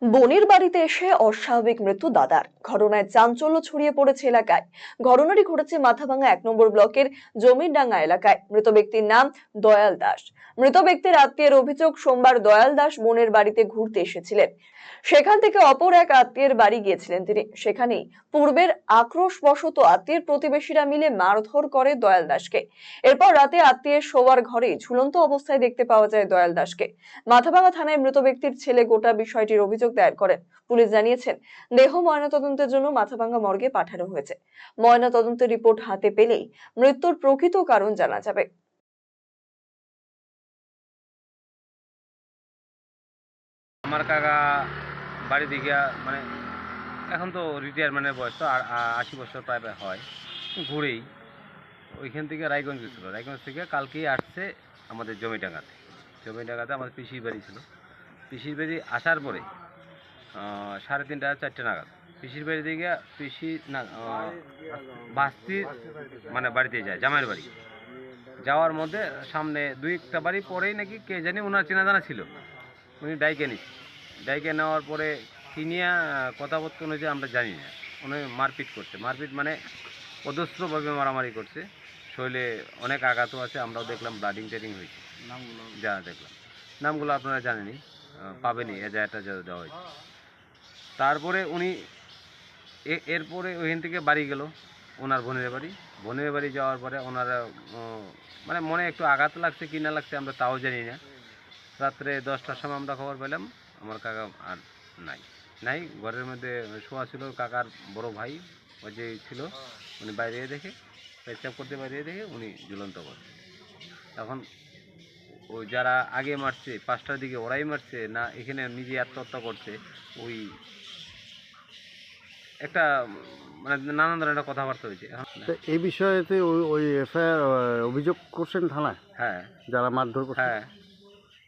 বোনের বাড়িতে এসে অস্বাভাবিক মৃত্যু দাদার। ঘটনায় চাঞ্চল্য ছড়িয়ে পড়েছে এলাকায়। ঘটনাটি ঘটেছে মাথাভাঙ্গা 1 নম্বর ব্লকের জমিরডাঙ্গা এলাকায়। মৃত ব্যক্তির নাম দয়াল দাস। মৃত ব্যক্তির আত্মীয়ের অভিযোগ, সোমবার দয়াল দাস বোনের বাড়িতে ঘুরতে এসেছিলেন। সেখান থেকে অপর এক আত্মীয়ের বাড়ি গিয়েছিলেন তিনি। সেখানেই পূর্বের আক্রোশবশত আত্মীয়ের প্রতিবেশীরা মিলে মারধর করে দয়াল দাসকে। এরপর রাতে আত্মীয়ের শোয়ার ঘরে ঝুলন্ত অবস্থায় দেখতে পাওয়া যায় দয়াল দাসকে। মাথাভাঙ্গা থানায় মৃত ব্যক্তির ছেলে গোটা বিষয়টির অভিযোগ দায়ের করেন। পুলিশ জানিয়েছেন, দেহ ময়নাতদন্তের জন্য মাথাভাঙ্গা মর্গে পাঠানো হয়েছে। ময়নাতদন্তের রিপোর্ট হাতে পেলেই মৃত্যুর প্রকৃত কারণ জানা যাবে। আমার কাকা বাড়ি দিকে মানে এখন তো রিটায়ারমেন্টের বয়স, তো আর 80 বছর প্রায় হয়। ঘুরেই ওইখান থেকে রায়গঞ্জ গেছিল, রায়গঞ্জ থেকে কালকেই আসছে আমাদের জমিডাঙ্গাতে আমাদের পিসির বাড়ি ছিল। পিসির বাড়ি আসার পরে 3:30 4টে নাগাদ পিসির বাড়ি থেকে পিসি না বাস্তির মানে বাড়িতে যায়, জামাইয়ের বাড়ি যাওয়ার মধ্যে সামনে 2-1টা বাড়ি পরেই নাকি কে জানি ওনার চেনা জানা ছিল, উনি ডাইকে নেওয়ার পরে কিনিয়া কথাবার্তা অনুযায়ী আমরা জানি না, উনি মারপিট করছে। মারপিট মানে অজস্রভাবে মারামারি করছে, শরীরে অনেক আঘাতও আছে। আমরাও দেখলাম ব্লাডিং টেডিং হয়েছে। যা দেখলাম নামগুলো আপনারা জানেনি, পাবেনি, এজাহারটা দেওয়া হয়েছে। তারপরে উনি এরপরে ওইখান থেকে বাড়ি গেল ওনার বোনের বাড়ি যাওয়ার পরে ওনারা মানে মনে একটু আঘাত লাগছে কি না লাগছে আমরা তাও জানি না। রাত্রে 10টার সময় আমরা খবর পেলাম আমার কাকা আর নাই ঘরের মধ্যে শোয়া ছিল। কাকার বড় ভাই ওই যে ছিল, উনি বাইরে দেখে পেচ্ছাপ করতে, বাইরে দেখে উনি ঝুলন্ত করে। এখন ওই যারা আগে মারছে 5টার দিকে ওরাই মারছে না এখানে নিজে আত্মহত্যা করছে, ওই একটা মানে নানান ধরনের কথাবার্তা হয়েছে। এখন এই বিষয়েতে ওই এফআইআর অভিযোগ করছেন থানায়? হ্যাঁ যারা মারধর করছে? হ্যাঁ